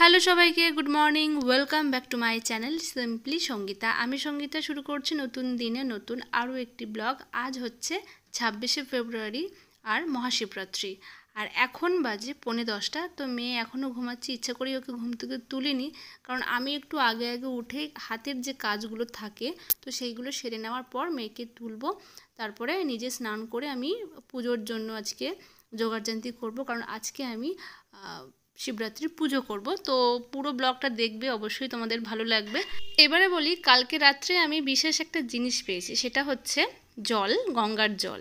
Hello সবাইকে, good morning. Welcome back to my channel simply Sangeeta. আমি সঙ্গীতা শুরু করছি নতুন দিনে নতুন আরও একটি ব্লগ। আজ হচ্ছে 26শে ফেব্রুয়ারি আর মহাশিবরাত্রি। আর এখন বাজে 9:45। তো মেয়ে এখনও ঘুমাচ্ছে, ইচ্ছা করেই ওকে ঘুম থেকে তুলিনি, কারণ আমি একটু আগে আগে উঠে হাতের যে কাজগুলো থাকে তো সেইগুলো সেরে নেওয়ার পর মেয়েকে তুলবো। তারপরে নিজে স্নান করে আমি পুজোর জন্য আজকে জোগাড়জান্তি করব, কারণ আজকে আমি শিবরাত্রির পুজো করব। তো পুরো ব্লগটা দেখবে, অবশ্যই তোমাদের ভালো লাগবে। এবারে বলি, কালকে রাত্রে আমি বিশেষ একটা জিনিস পেয়েছি, সেটা হচ্ছে জল, গঙ্গার জল।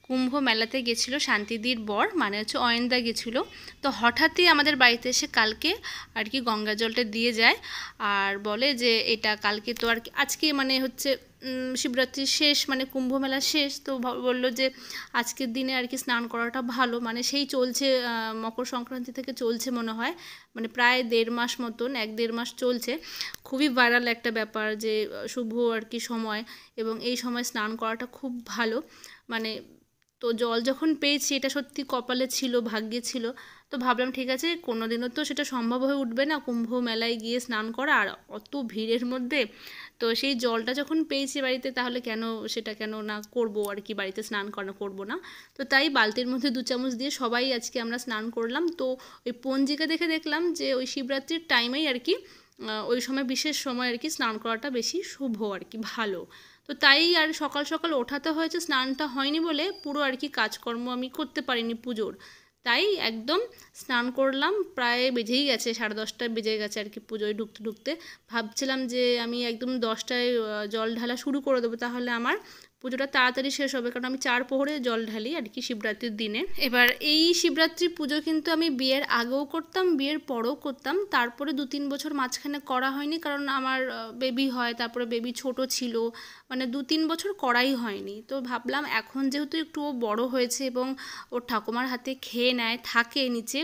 কুম্ভ মেলাতে গেছিলো শান্তিদির বর, মানে হচ্ছে অয়নদা গেছিলো। তো হঠাৎই আমাদের বাড়িতে এসে কালকে আর কি গঙ্গা জলটা দিয়ে যায়, আর বলে যে এটা কালকে তো আর কি আজকে মানে হচ্ছে শিবরাত্রির শেষ, মানে কুম্ভ মেলা শেষ। তো বললো যে আজকের দিনে আর কি স্নান করাটা ভালো, মানে সেই চলছে মকর সংক্রান্তি থেকে চলছে মনে হয়, মানে প্রায় 1.5 মাস মতন, 1-1.5 মাস চলছে। খুবই ভাইরাল একটা ব্যাপার যে শুভ আর কি সময়, এবং এই সময় স্নান করাটা খুব ভালো। মানে তো জল যখন পেয়েছি, এটা সত্যি কপালে ছিল, ভাগ্যে ছিল। তো ভাবলাম ঠিক আছে, কোনো দিনও তো সেটা সম্ভব হয়ে উঠবে না কুম্ভ মেলায় গিয়ে স্নান করা, আর অত ভিড়ের মধ্যে। তো সেই জলটা যখন পেয়েছি বাড়িতে, তাহলে সেটা কেন না করবো আর কি, বাড়িতে স্নান করবো না। তো তাই বালতির মধ্যে 2 চামচ দিয়ে সবাই আজকে আমরা স্নান করলাম। তো ওই পঞ্জিকা দেখে দেখলাম যে ওই শিবরাত্রির টাইমেই আর কি ওই সময়, বিশেষ সময় আর কি স্নান করাটা বেশি শুভ আর কি, ভালো। তো তাই আর সকাল সকাল ওঠাতে হয়েছে, স্নানটা হয়নি বলে পুরো আর কি কাজকর্ম আমি করতে পারিনি পুজোর। তাই একদম স্নান করলাম, প্রায় বেজেই গেছে, 10:30 বেজে গেছে আর কি পুজোয় ঢুকতে ঢুকতে। ভাবছিলাম যে আমি একদম 10টায় জল ঢালা শুরু করে দেবো, তাহলে আমার পুজোটা তাড়াতাড়ি শেষ হবে, কারণ আমি 4 প্রহরে জল ঢালি আর কি শিবরাত্রির দিনে। এবার এই শিবরাত্রি পুজো কিন্তু আমি বিয়ের আগেও করতাম, বিয়ের পরেও করতাম, তারপরে 2-3 বছর মাঝখানে করা হয়নি, কারণ আমার বেবি হয়, তারপরে বেবি ছোট ছিল, মানে 2-3 বছর করাই হয়নি। তো ভাবলাম এখন যেহেতু একটু বড় হয়েছে এবং ওর ঠাকুমার হাতে খেয়ে নেয়, থাকে নিচে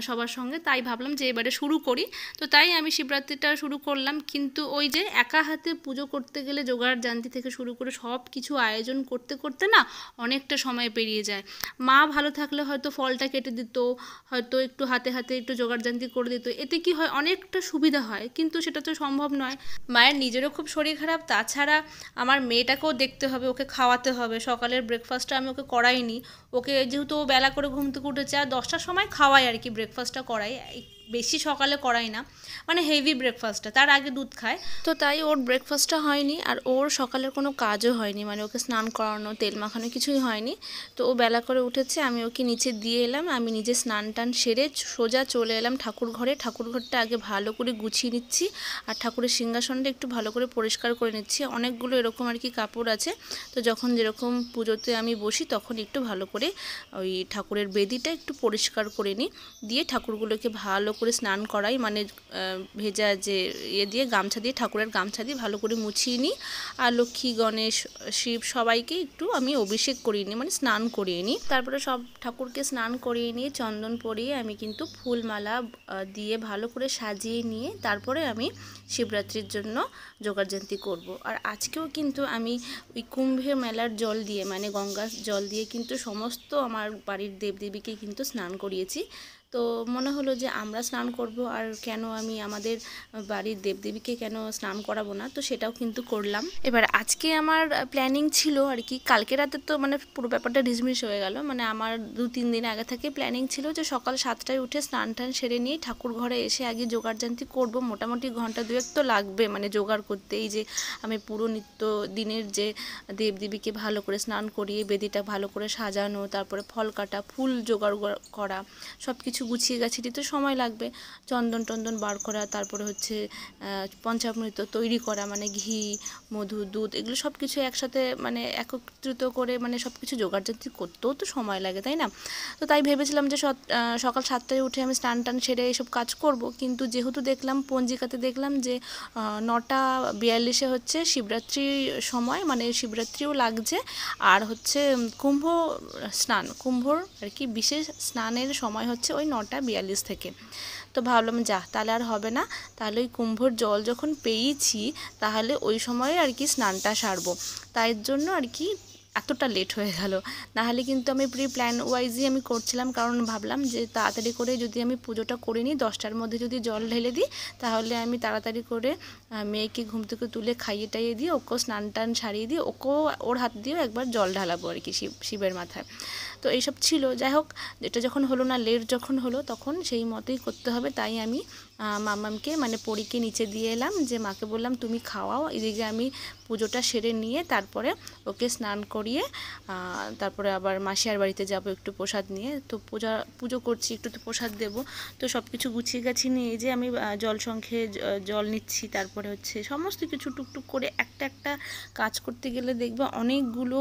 সবার সঙ্গে, তাই ভাবলাম যে এবারে শুরু করি। তো তাই আমি শিবরাত্রিটা শুরু করলাম। কিন্তু ওই যে একা হাতে পুজো করতে গেলে জোগাড় জান্তি থেকে শুরু করে সব কিছু আয়োজন করতে করতে না অনেকটা সময় পেরিয়ে যায়। মা ভালো থাকলে হয়তো ফলটা কেটে দিত, হয়তো একটু হাতে হাতে একটু জোগাড় জান্তি করে দিত, এতে কি হয় অনেকটা সুবিধা হয়, কিন্তু সেটা তো সম্ভব নয়। মায়ের নিজেরও খুব শরীর খারাপ, তাছাড়া আমার মেয়েটাকেও দেখতে হবে, ওকে খাওয়াতে হবে। সকালের ব্রেকফাস্টটা আমি ওকে করাইনি, ওকে যেহেতু ও বেলা করে ঘুম থেকে উঠেছে, আর 10টার সময় খাওয়াই আর কি, ব্রেকফাস্টটা করাই, বেশি সকালে করাই না, মানে হেভি ব্রেকফাস্টটা, তার আগে দুধ খায়। তো তাই ওর ব্রেকফাস্টটা হয়নি, আর ওর সকালের কোনো কাজও হয়নি, মানে ওকে স্নান করানো, তেল মাখানো কিছুই হয়নি। তো ও বেলা করে উঠেছে, আমি ওকে নিচে দিয়ে এলাম, আমি নিজে স্নান টান সেরে সোজা চলে এলাম ঠাকুর ঘরে। ঠাকুর ঘরটা আগে ভালো করে গুছিয়ে নিচ্ছি, আর ঠাকুরের সিংহাসনটা একটু ভালো করে পরিষ্কার করে নিচ্ছি। অনেকগুলো এরকম আর কি কাপড় আছে, তো যখন যেরকম পুজোতে আমি বসি তখন একটু ভালো করে ওই ঠাকুরের বেদিটা একটু পরিষ্কার করে নিই, দিয়ে ঠাকুরগুলোকে ভালো করে স্নান করাই, মানে ভেজা যে দিয়ে গামছা দিয়ে, ঠাকুরের গামছা দিয়ে ভালো করে মুছিয়ে নিই। আর লক্ষ্মী, গণেশ, শিব সবাইকে একটু আমি অভিষেক করিয়ে নিই, মানে স্নান করিয়ে নিই। তারপরে সব ঠাকুরকে স্নান করিয়ে নিয়ে চন্দন পরিয়ে আমি কিন্তু ফুলমালা দিয়ে ভালো করে সাজিয়ে নিয়ে তারপরে আমি শিবরাত্রির জন্য জোগাড়জান্তি করব। আর আজকেও কিন্তু আমি ওই কুম্ভের মেলার জল দিয়ে, মানে গঙ্গার জল দিয়ে কিন্তু সমস্ত আমার বাড়ির দেবদেবীকে কিন্তু স্নান করিয়েছি। তো মনে হলো যে আমরা স্নান করব, আর কেন আমি আমাদের বাড়ির দেবদেবীকে কেন স্নান করাবো না, তো সেটাও কিন্তু করলাম। এবার আজকে আমার প্ল্যানিং ছিল আর কি, কালকে রাতে তো মানে পুরো ব্যাপারটা ডিসমিস হয়ে গেল, মানে আমার 2-3 দিন আগে থেকে প্ল্যানিং ছিল যে সকাল 7টায় উঠে স্নান টান সেরে নিয়ে ঠাকুর ঘরে এসে আগে জোগাড়জান্তি করব। মোটামুটি ঘন্টা 2-1 তো লাগবে মানে জোগাড় করতে, এই যে আমি পুরো নিত্য দিনের যে দেবদেবীকে ভালো করে স্নান করিয়ে বেদিটা ভালো করে সাজানো, তারপরে ফল কাটা, ফুল জোগাড় করা, সব কিছু গুছিয়ে গাছিয়ে দিতে সময় লাগবে। চন্দন টন্দন বার করা, তারপরে হচ্ছে পঞ্চামৃত তৈরি করা, মানে ঘি, মধু, দুধ, এগুলো সব কিছু একসাথে মানে একত্রিত করে, মানে সব কিছু জোগাড়জান্তি করতেও তো সময় লাগে, তাই না? তো তাই ভেবেছিলাম যে সকাল 7টায় উঠে আমি স্নান টান সেরে এইসব কাজ করব, কিন্তু যেহেতু দেখলাম পঞ্জিকাতে দেখলাম যে 9:42 হচ্ছে শিবরাত্রির সময়, মানে শিবরাত্রিও লাগছে, আর হচ্ছে কুম্ভর আর কি বিশেষ স্নানের সময় হচ্ছে ওই 9:42 থেকে। তো ভাবলাম তাহলে আর হবে না, তাহলে ওই কুম্ভর জল যখন পেয়েছি তাহলে ওই সময়ে আর কি স্নানটা সারবো। তাই জন্য আর কি এতটা লেট হয়ে গেল। নাহলে কিন্তু আমি প্রি প্ল্যান ওয়াইজই আমি করছিলাম, কারণ ভাবলাম যে তাড়াতাড়ি করে যদি আমি পুজোটা করে নিই, 10টার মধ্যে যদি জল ঢেলে দিই তাহলে আমি তাড়াতাড়ি করে মেয়েকে ঘুম থেকে তুলে খাইয়ে টাইয়ে দিয়ে ওকেও স্নান টান সারিয়ে দিয়ে ওকেও ওর হাত দিয়েও একবার জল ঢালাবো আর কি শিবের মাথায়। তো এইসব ছিল। যাই হোক, যেটা যখন হলো না, লেট যখন হলো, তখন সেই মতোই করতে হবে। তাই আমি মাম্মামকে মানে পরীকে নিচে দিয়ে এলাম, যে মাকে বললাম তুমি খাওয়াও, এদিকে আমি পুজোটা সেরে নিয়ে তারপরে ওকে স্নান করিয়ে তারপরে আবার মাসিয়ার বাড়িতে যাব একটু প্রসাদ নিয়ে। তো পুজো করছি, একটু তো প্রসাদ দেবো। তো সব কিছু গুছিয়ে গাছিয়ে নিয়ে যে আমি জল সংখ্যে জল নিচ্ছি, তারপরে হচ্ছে সমস্ত কিছু টুকটুক করে একটা একটা কাজ করতে গেলে দেখবে অনেকগুলো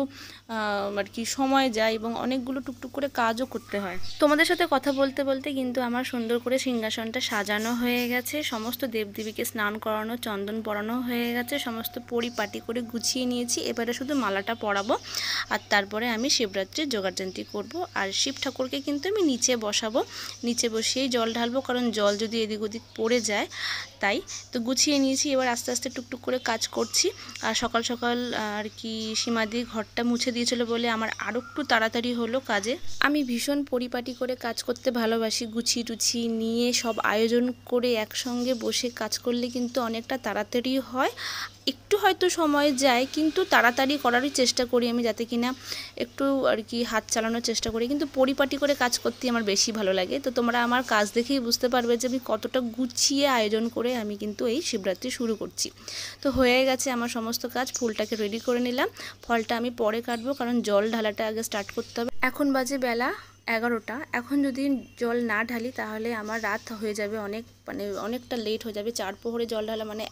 আর কি সময় যায় এবং অনেকগুলো টুকটুক করে কাজও করতে হয়। তোমাদের সাথে কথা বলতে বলতে কিন্তু আমার সুন্দর করে সিংহাসনটা সাজানো হয়ে গেছে, সমস্ত দেবদেবীকে স্নান করানো, চন্দন পরানো হয়ে গেছে, সমস্ত পরিপাটি করে গুছিয়ে নিয়েছি। এবারে শুধু মালাটা পরাবো আর তারপরে আমি শিবরাত্রির জোগাড়যন্ত্রী করব। আর শিব ঠাকুরকে কিন্তু আমি নিচে বসাবো, নিচে বসিয়েই জল ঢালবো, কারণ জল যদি এদিক ওদিক পড়ে যায়। তাই তো গুছিয়ে নিয়েছি, এবার আস্তে আস্তে টুকটুক করে কাজ করছি। আর সকাল সকাল আর কি সীমাদি ঘরটা মুছে দিয়েছিল বলে আমার আরও একটু তাড়াতাড়ি হলো কাজে। আমি ভীষণ পরিপাটি করে কাজ করতে ভালোবাসি, গুছিয়ে টুছিয়ে নিয়ে সব আয়োজন করে একসঙ্গে বসে কাজ করলে কিন্তু অনেকটা তাড়াতাড়ি হয়। একটু হয়তো সময় যায়, কিন্তু তাড়াতাড়ি করারই চেষ্টা করি আমি, যাতে কিনা একটু আর কি হাত চালানোর চেষ্টা করি। কিন্তু পরিপাটি করে কাজ করতে আমার বেশি ভালো লাগে। তো তোমরা আমার কাজ দেখেই বুঝতে পারবে যে আমি কতটা গুছিয়ে আয়োজন করে আমি কিন্তু এই শিবরাত্রি শুরু করছি। তো হয়ে গেছে আমার সমস্ত কাজ, ফুলটাকে রেডি করে নিলাম, ফলটা আমি পরে কাটবো, কারণ জল ঢালাটা আগে স্টার্ট করতে হবে। এখন বাজে বেলা 11টা। এখন যদি জল না ঢালি তাহলে আমার রাত হয়ে যাবে, অনেকটা লেট হয়ে যাবে। 4 প্রহরে জল ঢালা মানে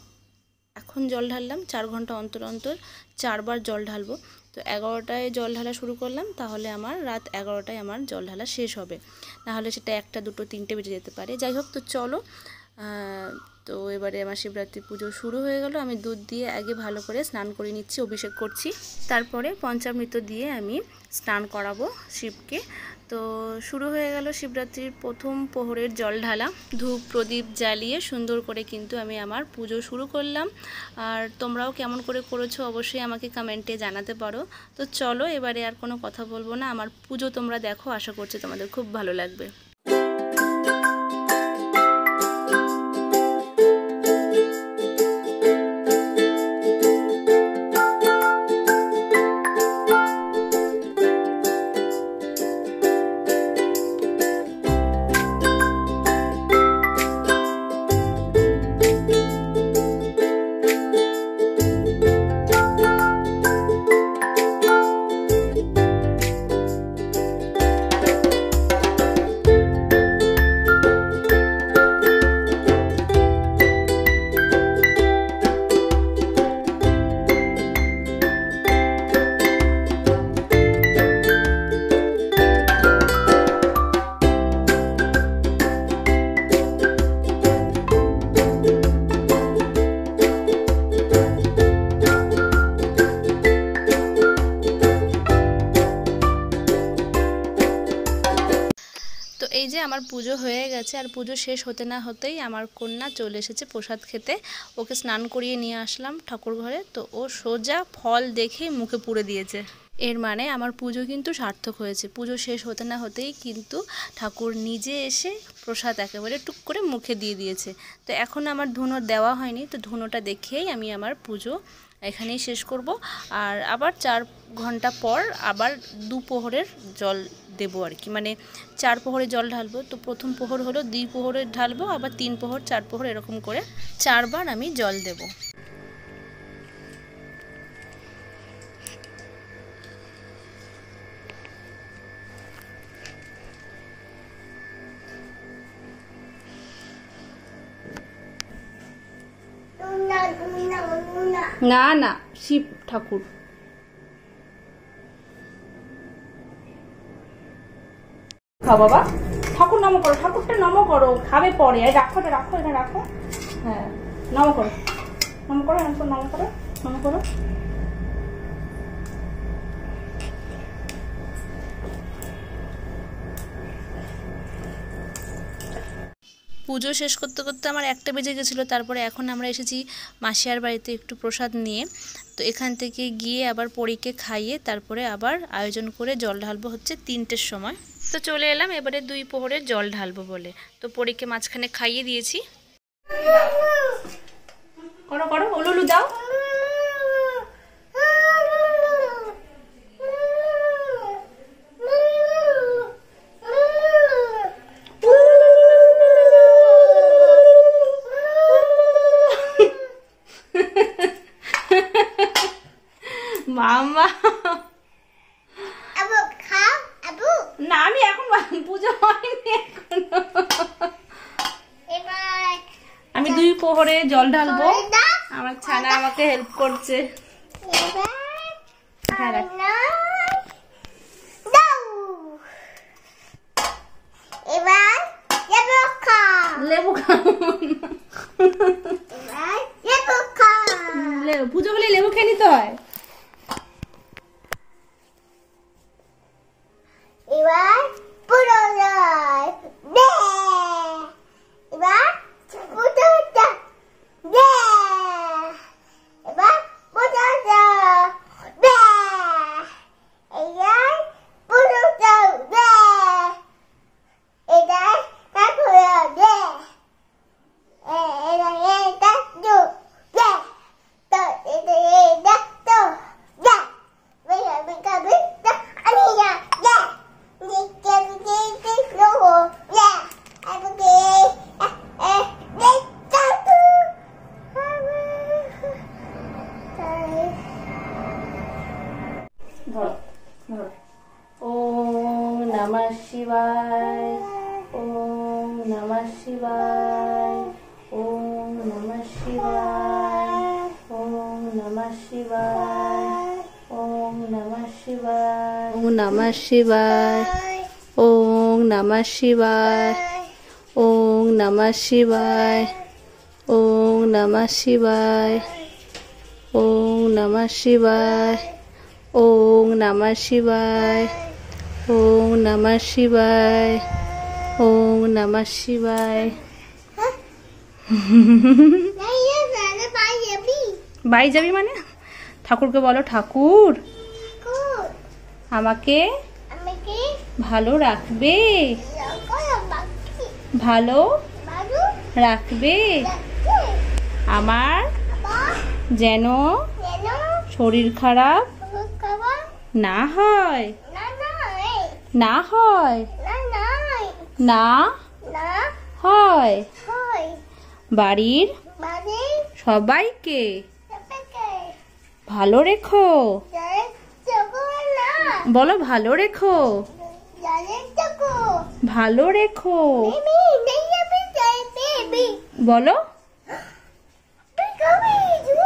এখন জল ঢাললাম, 4 ঘন্টা অন্তর অন্তর 4 বার জল ঢালবো। তো 11টায় জল ঢালা শুরু করলাম, তাহলে আমার রাত 11টায় আমার জল ঢালা শেষ হবে। নাহলে সেটা 1টা 2টো 3টে বেজে যেতে পারে। যাই হোক, তো চলো। তো এবারে আমার শিবরাত্রি পুজো শুরু হয়ে গেল। আমি দুধ দিয়ে আগে ভালো করে স্নান করে নিচ্ছি, অভিষেক করছি, তারপরে পঞ্চামৃত দিয়ে আমি স্নান করাবো শিবকে। তো শুরু হয়ে গেল শিবরাত্রির প্রথম প্রহরের জল ঢালা। ধূপ প্রদীপ জ্বালিয়ে সুন্দর করে কিন্তু আমি আমার পুজো শুরু করলাম। আর তোমরাও কেমন করে করেছো অবশ্যই আমাকে কমেন্টে জানাতে পারো। তো চলো, এবারে আর কোনো কথা বলবো না, আমার পুজো তোমরা দেখো, আশা করছি তোমাদের খুব ভালো লাগবে। এই যে আমার পুজো হয়ে গেছে, আর পুজো শেষ হতে না হতেই আমার কন্যা চলে এসেছে প্রসাদ খেতে। ওকে স্নান করিয়ে নিয়ে আসলাম ঠাকুর ঘরে। তো ও সোজা ফল দেখে মুখে পুরে দিয়েছে। এর মানে আমার পুজো কিন্তু সার্থক হয়েছে। পুজো শেষ হতে না হতেই কিন্তু ঠাকুর নিজে এসে প্রসাদ একেবারে টুক করে মুখে দিয়ে দিয়েছে। তো এখন আমার ধুনো দেওয়া হয়নি, তো ধুনোটা দেখেই আমি আমার পুজো এখানেই শেষ করব। আর আবার 4 ঘন্টা পর আবার 2 প্রহরের জল দেবো আর কি, মানে 4 প্রহরে জল ঢালবো। তো প্রথম প্রহর হলো 2 প্রহরে ঢালবো, আবার 3 প্রহর 4 প্রহর এরকম করে 4 বার আমি জল দেবো। না না, শিব ঠাকুর। খাও বাবা, ঠাকুর নম করো, ঠাকুরটা নম করো, খাবে পরে। রাখো রাখো, এটা রাখো। হ্যাঁ, নম করো, নম করো, নম করো, নম করো, নম করো। পুজো শেষ করতে করতে আমার 1টা বেজে গেছিলো। তারপরে এখন আমরা এসেছি মাসিয়ার বাড়িতে একটু প্রসাদ নিয়ে। তো এখান থেকে গিয়ে আবার পরীকে খাইয়ে তারপরে আবার আয়োজন করে জল ঢালবো হচ্ছে 3টের সময়। তো চলে এলাম এবারে 2 প্রহরে জল ঢালবো বলে। তো পরীকে মাঝখানে খাইয়ে দিয়েছি। করো করো উলুলু দাও। মামা না আমি এখন পুজো হয়নি এখনো। আমি 2 প্রহরে জল ঢালবো। আমার ছানা আমাকে হেল্প করছে। লেবু পুজো হলে লেবু খেয়ে নিতে হয়। এবার পুরো এবার পুজোটা এবার পুজোটা এবার পুজোটা এটা তারপরে ओम नमः शिवाय, ओम नमः शिवाय, ओम नमः शिवाय, ओम नमः शिवाय, ओम नमः शिवाय, ओम नमः शिवाय, ओम नमः शिवाय, ओम नमः शिवाय, ओम नमः शिवाय, ओम नमः शिवाय, ओम नमः शिवाय, ओम नमः शिवाय, ओम नमः शिवाय। बाई जाबी माने ठाकुर के बोलो ठाकुर আমাকে ভালো রাখবে, ভালো রাখবে, আমার যেন শরীর খারাপ না হয়, না হয়, না হয়, বাড়ির সবাইকে ভালো রেখো, বলো ভালো রেখো, ভালো রেখো, বলো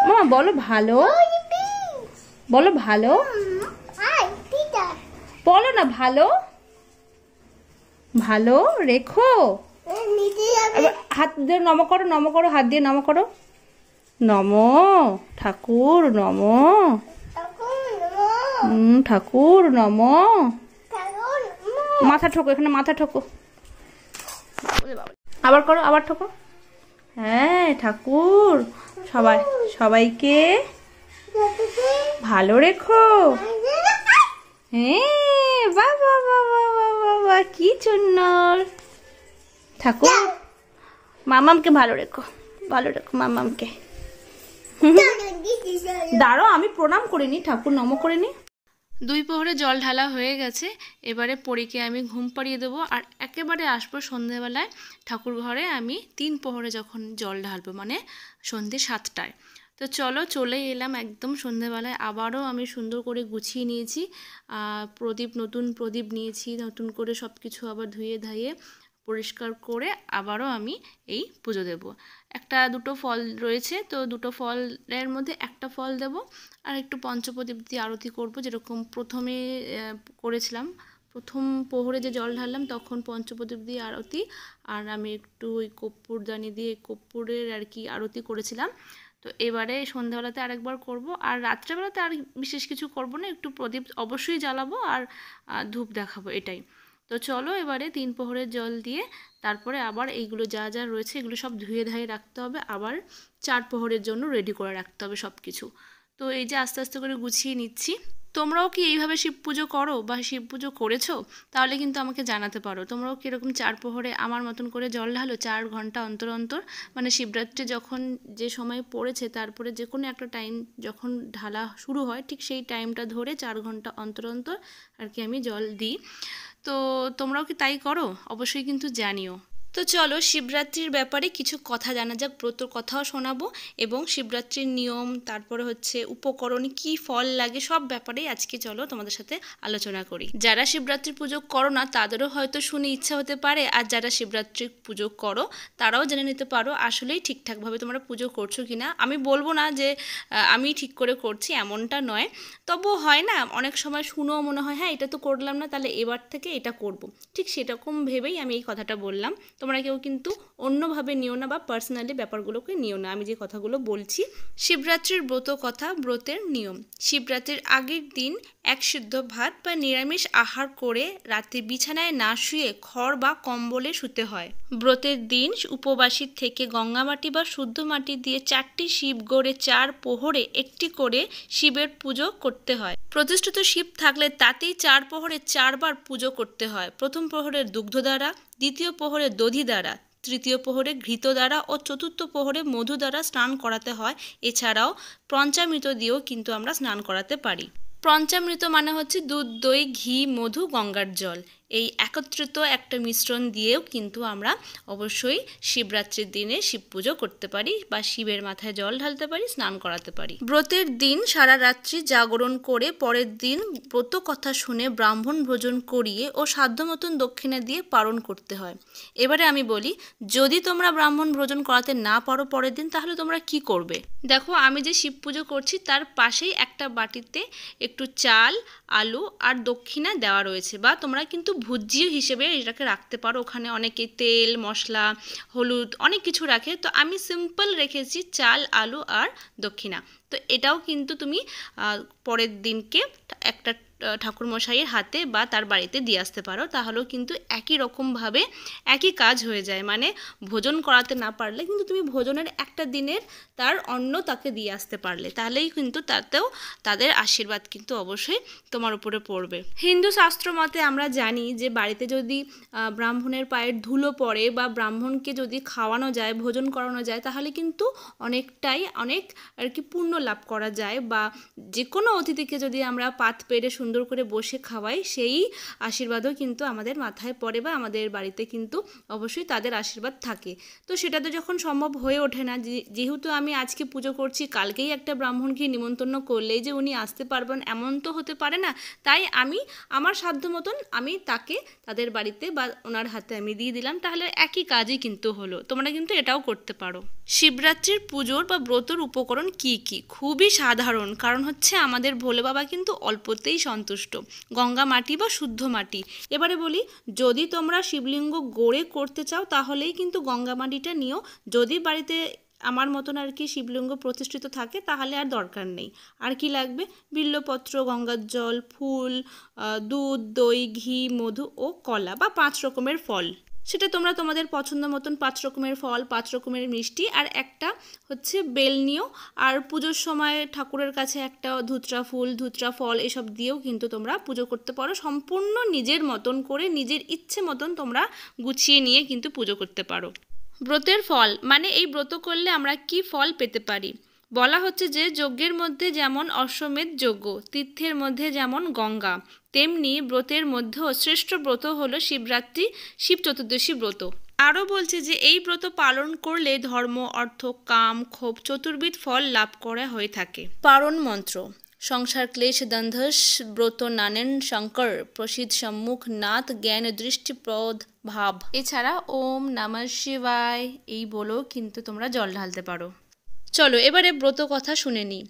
মা বলো ভালো, বলো ভালো, বলো না ভালো, ভালো রেখো। হাত দিয়ে নম করো, নম করো, হাত দিয়ে নম করো, নম ঠাকুর নম, ঠাকুর নম, মাথা ঠোকো, এখানে মাথা ঠোকো, আবার করো, আবার ঠোকো। হ্যাঁ ঠাকুর সবাই সবাইকে ভালো রেখো। হ্যাঁ বাবা বাবা বাবা কি সুন্দর। ঠাকুর মামামকে ভালো রেখো, ভালো রেখো মামামকে। দাঁড়ো আমি প্রণাম করিনি, ঠাকুর নম করিনি। 2 প্রহরে জল ঢালা হয়ে গেছে। এবারে পরীকে আমি ঘুম পাড়িয়ে দেবো আর একেবারে আসবো সন্ধ্যেবেলায় ঠাকুর ঘরে। আমি 3 প্রহরে যখন জল ঢালবো মানে সন্ধ্যে 7টায়। তো চলো চলে এলাম একদম সন্ধ্যেবেলায়। আবারও আমি সুন্দর করে গুছিয়ে নিয়েছি, প্রদীপ নতুন প্রদীপ নিয়েছি, নতুন করে সব কিছু আবার ধুয়ে ধাইয়ে পরিষ্কার করে আবারও আমি এই পুজো দেব। একটা দুটো ফল রয়েছে, তো দুটো ফলের মধ্যে একটা ফল দেব আর একটু পঞ্চপ্রদীপ দিয়ে আরতি করব, যেরকম প্রথমে করেছিলাম। প্রথম প্রহরে যে জল ঢাললাম তখন পঞ্চপ্রদীপ দিয়ে আরতি, আর আমি একটু ওই কর্পূরদানি দিয়ে কর্পূরের আর কি আরতি করেছিলাম। তো এবারে সন্ধ্যাবেলাতে আরেকবার করব, আর রাত্রেবেলাতে আর বিশেষ কিছু করব না, একটু প্রদীপ অবশ্যই জ্বালাবো আর ধূপ দেখাবো, এটাই। তো চলো এবারে 3 প্রহরের জল দিয়ে তারপরে আবার এইগুলো যা যা রয়েছে এগুলো সব ধুয়ে ধায়ে রাখতে হবে, আবার 4 প্রহরের জন্য রেডি করে রাখতে হবে সব কিছু। তো এই যে আস্তে আস্তে করে গুছিয়ে নিচ্ছি। তোমরাও কি এইভাবে শিব পুজো করো বা শিব পুজো করেছো? তাহলে কিন্তু আমাকে জানাতে পারো। তোমরাও কীরকম 4 প্রহরে আমার মতন করে জল ঢালো 4 ঘন্টা অন্তর অন্তর, মানে শিবরাত্রি যখন যে সময় পড়েছে তারপরে যে কোনো একটা টাইম যখন ঢালা শুরু হয় ঠিক সেই টাইমটা ধরে 4 ঘন্টা অন্তর অন্তর আর কি আমি জল দিই। তো তোমরাও কি তাই করো? অবশ্যই কিন্তু জানিও। তো চলো শিবরাত্রির ব্যাপারে কিছু কথা জানা যাক, ব্রতর কথাও শোনাবো এবং শিবরাত্রির নিয়ম, তারপরে হচ্ছে উপকরণ, কি ফল লাগে, সব ব্যাপারেই আজকে চলো তোমাদের সাথে আলোচনা করি। যারা শিবরাত্রির পুজো করো না তাদেরও হয়তো শুনে ইচ্ছা হতে পারে, আর যারা শিবরাত্রির পুজো করো তারাও জেনে নিতে পারো আসলেই ঠিকঠাকভাবে তোমরা পুজো করছো কিনা। আমি বলবো না যে আমি ঠিক করে করছি, এমনটা নয়, তবুও হয় না অনেক সময় শুনেও মনে হয় হ্যাঁ এটা তো করলাম না, তাহলে এবার থেকে এটা করব। ঠিক সেরকম ভেবেই আমি এই কথাটা বললাম। তোমরা কেউ কিন্তু অন্যভাবে নিও না বা পার্সোনালি ব্যাপারগুলোকে নিও না, আমি যে কথাগুলো বলছি। শিবরাত্রির ব্রত কথা, ব্রতের নিয়ম। শিবরাত্রির আগের দিন এক সিদ্ধ ভাত বা নিরামিষ আহার করে রাতে বিছানায় না শুয়ে খড় বা কম্বলে শুতে হয়। ব্রতের দিন উপবাসী থেকে গঙ্গা মাটি বা শুদ্ধ মাটি দিয়ে 4টি শিব গড়ে 4 প্রহরে একটি করে শিবের পুজো করতে হয়। প্রতিষ্ঠিত শিব থাকলে তাতেই 4 প্রহরে 4 বার পুজো করতে হয়। প্রথম প্রহরে দুগ্ধ দ্বারা, দ্বিতীয় প্রহরে দধি দ্বারা, তৃতীয় প্রহরে ঘৃত দ্বারা ও চতুর্থ প্রহরে মধু দ্বারা স্নান করাতে হয়। এছাড়াও পঞ্চামৃত দিয়েও কিন্তু আমরা স্নান করাতে পারি। পঞ্চামৃত মানে হচ্ছে দুধ, দই, ঘি, মধু, গঙ্গার জল, এই একত্রিত একটা মিশ্রণ দিয়েও কিন্তু আমরা অবশ্যই শিবরাত্রির দিনে শিব পুজো করতে পারি বা শিবের মাথায় জল ঢালতে পারি, স্নান করাতে পারি। ব্রতের দিন সারা রাত্রি জাগরণ করে পরের দিন ব্রত কথা শুনে ব্রাহ্মণ ভোজন করিয়ে ও সাধ্য মতন দক্ষিণা দিয়ে পালন করতে হয়। এবারে আমি বলি, যদি তোমরা ব্রাহ্মণ ভোজন করাতে না পারো পরের দিন, তাহলে তোমরা কি করবে? দেখো, আমি যে শিব পুজো করছি তার পাশেই একটা বাটিতে একটু চাল, আলু আর দক্ষিণা দেওয়া রয়েছে, বা তোমরা কিন্তু ভুজিও হিসেবে এটাকে রাখতে পারো। ওখানে অনেকে তেল, মশলা, হলুদ অনেক কিছু রাখে, তো আমি সিম্পল রেখেছি চাল, আলু আর দক্ষিণা। তো এটাও কিন্তু তুমি পরের দিনকে একটা ঠাকুরমশাইয়ের হাতে বা তার বাড়িতে দিয়ে আসতে পারো, তাহলেও কিন্তু একই রকমভাবে একই কাজ হয়ে যায়। মানে ভোজন করাতে না পারলে কিন্তু তুমি ভোজনের একটা দিনের তার অন্ন তাকে দিয়ে আসতে পারলে, তাহলেই কিন্তু তাতেও তাদের আশীর্বাদ কিন্তু অবশ্যই তোমার উপরে পড়বে। হিন্দু শাস্ত্র মতে আমরা জানি যে বাড়িতে যদি ব্রাহ্মণের পায়ের ধুলো পড়ে বা ব্রাহ্মণকে যদি খাওয়ানো যায়, ভোজন করানো যায়, তাহলে কিন্তু অনেক আর কি পুণ্য লাভ করা যায়। বা যে কোনো অতিথিকে যদি আমরা পাত পেরে সুন্দর করে বসে খাওয়াই, সেই আশীর্বাদও কিন্তু আমাদের মাথায় পড়ে বা আমাদের বাড়িতে কিন্তু অবশ্যই তাদের আশীর্বাদ থাকে। তো সেটা তো যখন সম্ভব হয়ে ওঠে না, যেহেতু আমি আজকে পুজো করছি, কালকেই একটা ব্রাহ্মণকে নিমন্ত্রণ করলেই যে উনি আসতে পারবেন এমন তো হতে পারে না। তাই আমি আমার সাধ্য মতন আমি তাকে তাদের বাড়িতে বা ওনার হাতে আমি দিয়ে দিলাম, তাহলে একই কাজই কিন্তু হলো। তোমরা কিন্তু এটাও করতে পারো। শিবরাত্রির পুজোর বা ব্রতর উপকরণ কি কি? খুবই সাধারণ, কারণ হচ্ছে আমাদের ভোলে বাবা কিন্তু অল্পতেই সন্তুষ্ট। গঙ্গা মাটি বা শুদ্ধ মাটি। এবারে বলি, যদি তোমরা শিবলিঙ্গ গড়ে করতে চাও তাহলেই কিন্তু গঙ্গা মাটিটা নিও। যদি বাড়িতে আমার মতন আর কি শিবলিঙ্গ প্রতিষ্ঠিত থাকে তাহলে আর দরকার নেই। আর কি লাগবে? বিল্লপত্র, গঙ্গার জল, ফুল, দুধ, দই, ঘি, মধু ও কলা বা 5 রকমের ফল। সেটা তোমরা তোমাদের পছন্দ মতন 5 রকমের ফল, 5 রকমের মিষ্টি আর একটা হচ্ছে বেল নিও। আর পুজোর সময় ঠাকুরের কাছে একটা ধুতরা ফুল, ধুতরা ফল এসব দিয়েও কিন্তু তোমরা পুজো করতে পারো। সম্পূর্ণ নিজের মতন করে, নিজের ইচ্ছে মতন তোমরা গুছিয়ে নিয়ে কিন্তু পুজো করতে পারো। ব্রতের ফল মানে এই ব্রত করলে আমরা কি ফল পেতে পারি? বলা হচ্ছে যে যজ্ঞের মধ্যে যেমন অশ্বমেধ যজ্ঞ, তীর্থের মধ্যে যেমন গঙ্গা, তেমনি ব্রতের মধ্যেও শ্রেষ্ঠ ব্রত হলো শিবরাত্রি, শিব চতুর্দশী ব্রত। আরও বলছে যে এই ব্রত পালন করলে ধর্ম, অর্থ, কাম, ক্ষোভ চতুর্বিধ ফল লাভ করা হয়ে থাকে। পারণ মন্ত্র। সংসার ক্লেশ দন্ধস ব্রত নানেন শঙ্কর, প্রসিদ্ধ সম্মুখ নাথ জ্ঞান দৃষ্টিপ্রদ ভাব। এছাড়া ওম নমঃ শিবায় এই বলেও কিন্তু তোমরা জল ঢালতে পারো। চলো এবারে ব্রত কথা শুনে নিই।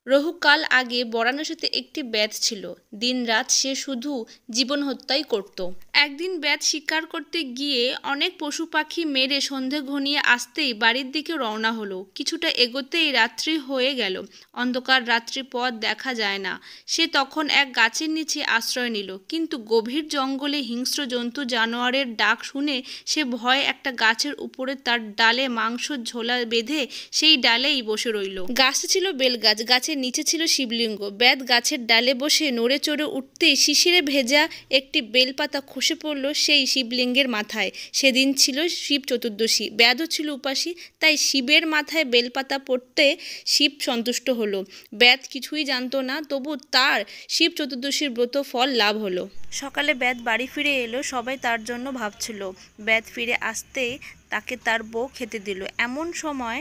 বহুকাল আগে বারাণসীতে একটি ব্যাধ ছিল। দিন রাত সে শুধু জীবন হত্যাই করত। একদিন ব্যাধ শিকার করতে গিয়ে অনেক পশু পাখি মেরে সন্ধে ঘনিয়ে আসতেই বাড়ির দিকে রওনা হলো। কিছুটা এগোতেই রাত্রি হয়ে গেল। অন্ধকার রাত্রি পথ দেখা যায় না। সে তখন এক গাছের নিচে আশ্রয় নিল, কিন্তু গভীর জঙ্গলে হিংস্র জন্তু জানোয়ারের ডাক শুনে সে ভয়ে একটা গাছের উপরে তার ডালে মাংস ঝোলা বেঁধে সেই ডালেই বসে রইল। গাছটি ছিল বেলগাছ। গাছের গাছের নিচে ছিল শিবলিঙ্গ। বেদ গাছের ডালে বসে নড়ে চড়ে উঠতেই শিশিরে ভেজা একটি বেলপাতা খসে পড়ল সেই শিবলিঙ্গের মাথায়। সেদিন ছিল শিব চতুর্দশী। বেদও ছিল উপাসী, তাই শিবের মাথায় বেলপাতা পড়তে শিব সন্তুষ্ট হলো। বেদ কিছুই জানতো না, তবু তার শিব চতুর্দশীর ব্রত ফল লাভ হলো। সকালে বেদ বাড়ি ফিরে এলো। সবাই তার জন্য ভাবছিল। বেদ ফিরে আসতেই তাকে তার বউ খেতে দিল। এমন সময়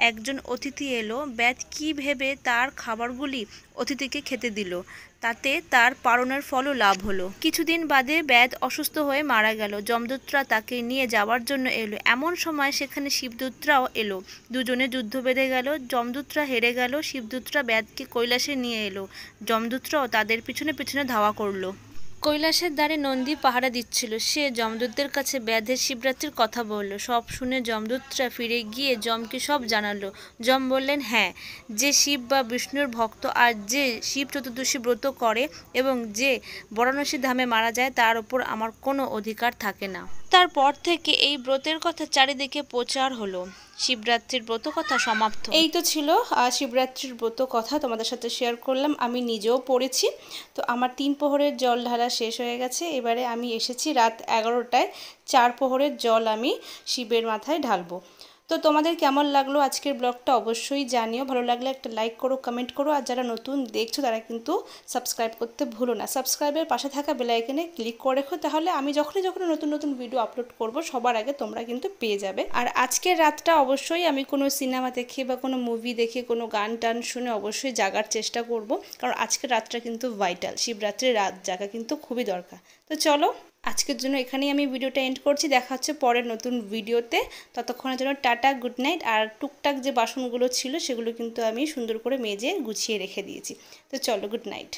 একজন অতিথি এলো। বেদ কি ভেবে তার খাবারগুলি অতিথিকে খেতে দিল, তাতে তার পারণের ফলও লাভ হলো। কিছুদিন বাদে বেদ অসুস্থ হয়ে মারা গেল। যমদূতরা তাকে নিয়ে যাওয়ার জন্য এলো। এমন সময় সেখানে শিবদূতরাও এলো। দুজনে যুদ্ধ বেঁধে গেল। যমদূতরা হেরে গেল। শিবদূতরা বেদকে কৈলাসে নিয়ে এলো। যমদূতরাও তাদের পিছনে পিছনে ধাওয়া করলো। কৈলাসের দ্বারে নন্দী পাহারা দিচ্ছিল। সে যমদূতদের কাছে বেদের শিবরাত্রির কথা বলল। সব শুনে যমদূতরা ফিরে গিয়ে যমকে সব জানালো। যম বললেন, হ্যাঁ, যে শিব বা বিষ্ণুর ভক্ত আর যে শিব চতুর্দশী ব্রত করে এবং যে বারাণসী ধামে মারা যায় তার উপর আমার কোনো অধিকার থাকে না। তারপর থেকে এই ব্রতের কথা চারিদিকে প্রচার হলো। শিবরাত্রির ব্রত কথা সমাপ্ত। এই তো ছিল শিবরাত্রির ব্রত কথা, তোমাদের সাথে শেয়ার করলাম। আমি নিজেও পড়েছি। তো আমার 3 প্রহরের জল ঢালা শেষ হয়ে গেছে। এবারে আমি এসেছি রাত 11টায় 4 প্রহরের জল আমি শিবের মাথায় ঢালবো। তো তোমাদের কেমন লাগলো আজকের ব্লগটা অবশ্যই জানিও। ভালো লাগলে একটা লাইক করো, কমেন্ট করো। আর যারা নতুন দেখছো তারা কিন্তু সাবস্ক্রাইব করতে ভুলো না। সাবস্ক্রাইবের পাশে থাকা বেল আইকনে ক্লিক করে রেখো, তাহলে আমি যখনই নতুন নতুন ভিডিও আপলোড করব সবার আগে তোমরা কিন্তু পেয়ে যাবে। আর আজকের রাতটা অবশ্যই আমি কোনো সিনেমা দেখে বা কোনো মুভি দেখে কোনো গান টান শুনে অবশ্যই জাগার চেষ্টা করব, কারণ আজকের রাতটা কিন্তু ভাইটাল। শিবরাত্রির রাত জাগা কিন্তু খুবই দরকার। তো চলো, আজকের জন্য এখানেই আমি ভিডিওটা এন্ড করছি। দেখা হচ্ছে পরের নতুন ভিডিওতে। ততক্ষণের জন্য টাটা, গুড নাইট। আর টুকটাক যে বাসনগুলো ছিল সেগুলো কিন্তু আমি সুন্দর করে মেজে গুছিয়ে রেখে দিয়েছি। তো চলো, গুড নাইট।